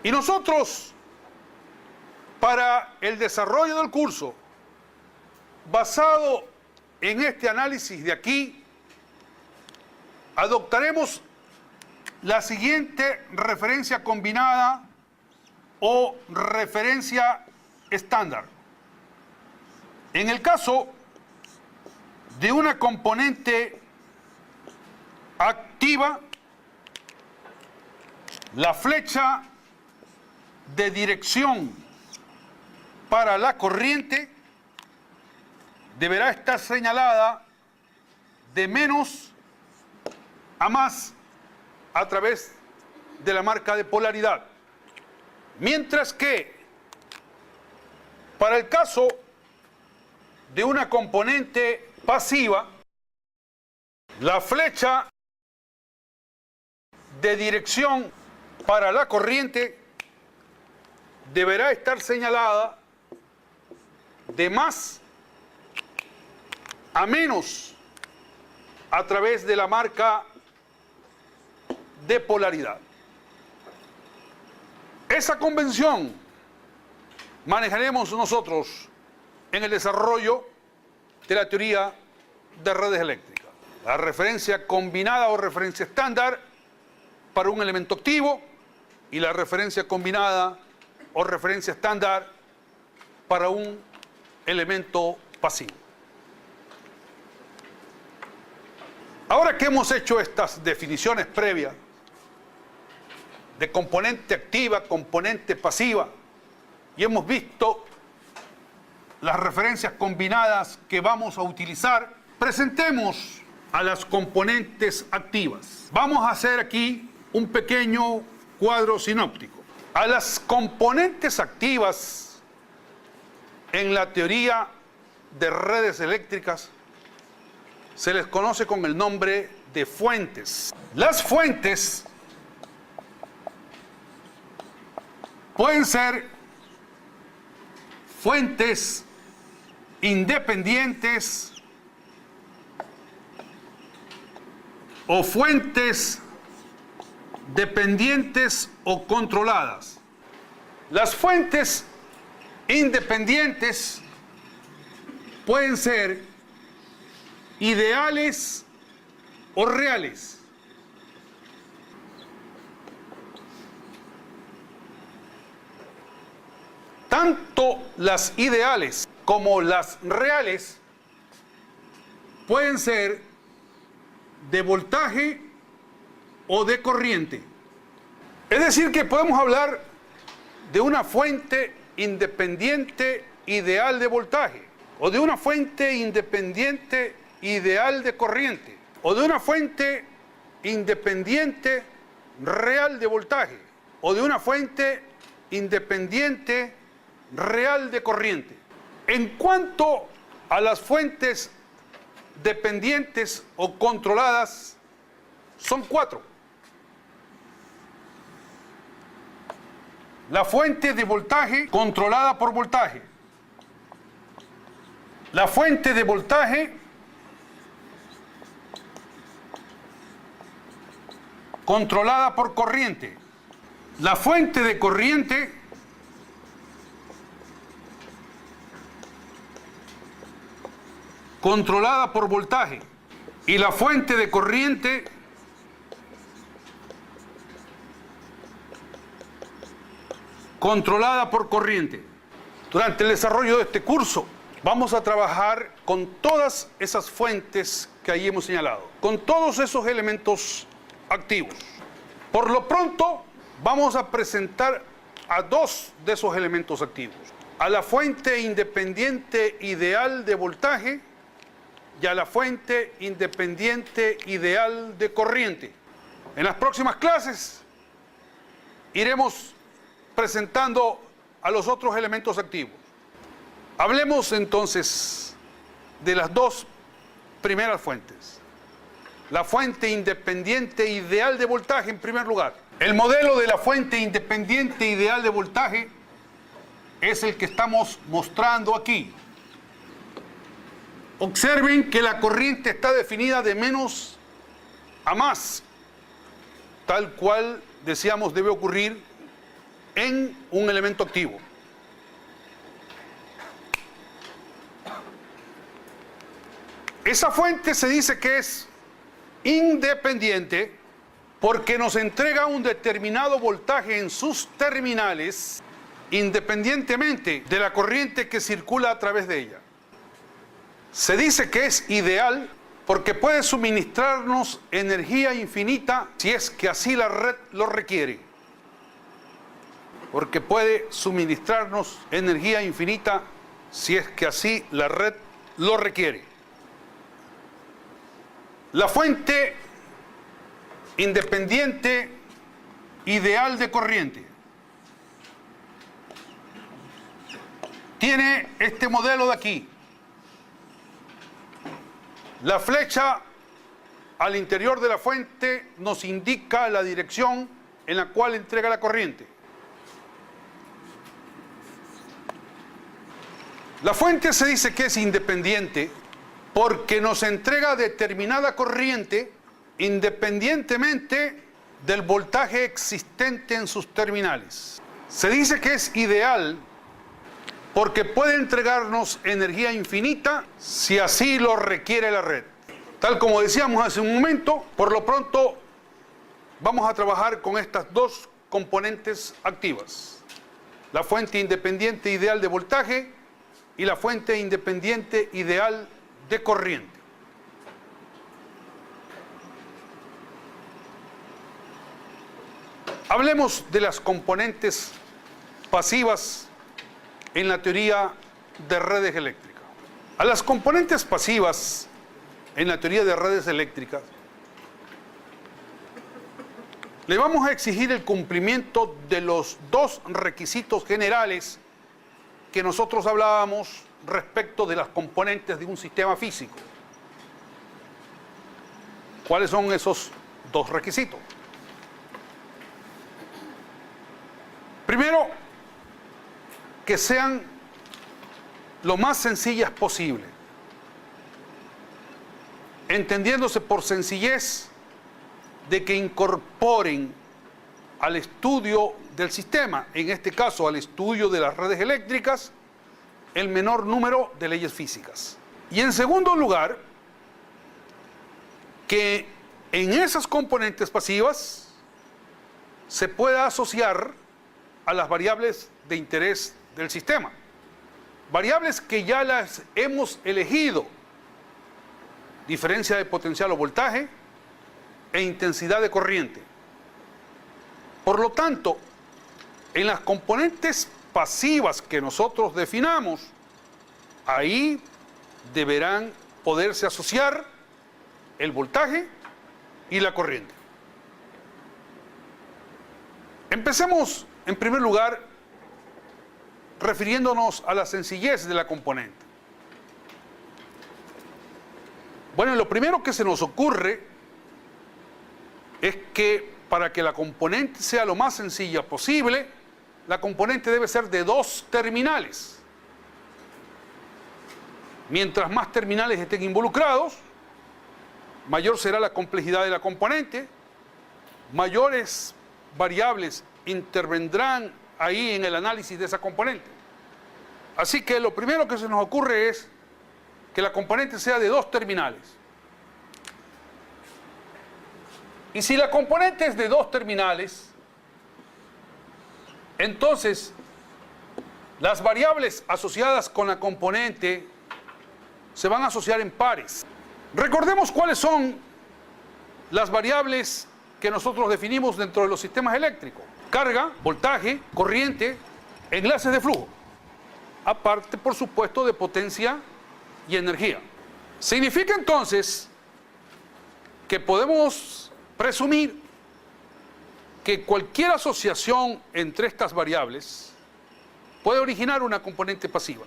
Y nosotros, para el desarrollo del curso, basado en este análisis de aquí, adoptaremos la siguiente referencia combinada o referencia estándar. En el caso de una componente activa, la flecha de dirección para la corriente deberá estar señalada de menos a más a través de la marca de polaridad. Mientras que para el caso de una componente pasiva, la flecha de dirección para la corriente deberá estar señalada de más a menos a través de la marca de polaridad. Esa convención manejaremos nosotros en el desarrollo de la teoría de redes eléctricas. La referencia combinada o referencia estándar para un elemento activo y la referencia combinada o referencia estándar para un elemento pasivo. Ahora que hemos hecho estas definiciones previas de componente activa, componente pasiva, y hemos visto las referencias combinadas que vamos a utilizar, presentemos a las componentes activas. Vamos a hacer aquí un pequeño cuadro sinóptico. A las componentes activas en la teoría de redes eléctricas se les conoce con el nombre de fuentes. Las fuentes pueden ser fuentes independientes o fuentes dependientes o controladas. Las fuentes independientes pueden ser ideales o reales. Tanto las ideales como las reales pueden ser de voltaje o de corriente. Es decir, que podemos hablar de una fuente independiente ideal de voltaje, o de una fuente independiente ideal de corriente, o de una fuente independiente real de voltaje, o de una fuente independiente real de corriente. En cuanto a las fuentes dependientes o controladas, son 4. La fuente de voltaje controlada por voltaje. La fuente de voltaje controlada por corriente. La fuente de corriente controlada por voltaje. Y la fuente de corriente controlada por corriente. Durante el desarrollo de este curso vamos a trabajar con todas esas fuentes que ahí hemos señalado, con todos esos elementos activos. Por lo pronto vamos a presentar a 2 de esos elementos activos: a la fuente independiente ideal de voltaje y a la fuente independiente ideal de corriente. En las próximas clases iremos presentando a los otros elementos activos. Hablemos entonces de las 2 primeras fuentes. La fuente independiente ideal de voltaje en primer lugar. El modelo de la fuente independiente ideal de voltaje es el que estamos mostrando aquí. Observen que la corriente está definida de menos a más, tal cual decíamos debe ocurrir en un elemento activo. Esa fuente se dice que es independiente porque nos entrega un determinado voltaje en sus terminales independientemente de la corriente que circula a través de ella. Se dice que es ideal porque puede suministrarnos energía infinita si es que así la red lo requiere. Porque puede suministrarnos energía infinita si es que así la red lo requiere. La fuente independiente ideal de corriente tiene este modelo de aquí. La flecha al interior de la fuente nos indica la dirección en la cual entrega la corriente. La fuente se dice que es independiente porque nos entrega determinada corriente independientemente del voltaje existente en sus terminales. Se dice que es ideal porque puede entregarnos energía infinita si así lo requiere la red. Tal como decíamos hace un momento, por lo pronto vamos a trabajar con estas dos componentes activas. La fuente independiente ideal de voltaje y la fuente independiente ideal de corriente. Hablemos de las componentes pasivas en la teoría de redes eléctricas. A las componentes pasivas en la teoría de redes eléctricas le vamos a exigir el cumplimiento de los dos requisitos generales que nosotros hablábamos respecto de las componentes de un sistema físico. ¿Cuáles son esos dos requisitos? Primero, que sean lo más sencillas posible, entendiéndose por sencillez de que incorporen al estudio del sistema, en este caso al estudio de las redes eléctricas, el menor número de leyes físicas. Y en segundo lugar, que en esas componentes pasivas se pueda asociar a las variables de interés del sistema. Variables que ya las hemos elegido: diferencia de potencial o voltaje e intensidad de corriente. Por lo tanto, en las componentes pasivas que nosotros definamos, ahí deberán poderse asociar el voltaje y la corriente. Empecemos, en primer lugar, refiriéndonos a la sencillez de la componente. Bueno, lo primero que se nos ocurre es que para que la componente sea lo más sencilla posible, la componente debe ser de dos terminales. Mientras más terminales estén involucrados, mayor será la complejidad de la componente, mayores variables intervendrán ahí en el análisis de esa componente. Así que lo primero que se nos ocurre es que la componente sea de dos terminales. Y si la componente es de dos terminales, entonces las variables asociadas con la componente se van a asociar en pares. Recordemos cuáles son las variables que nosotros definimos dentro de los sistemas eléctricos: carga, voltaje, corriente, enlaces de flujo, aparte por supuesto de potencia y energía. Significa entonces que podemos presumir que cualquier asociación entre estas variables puede originar una componente pasiva.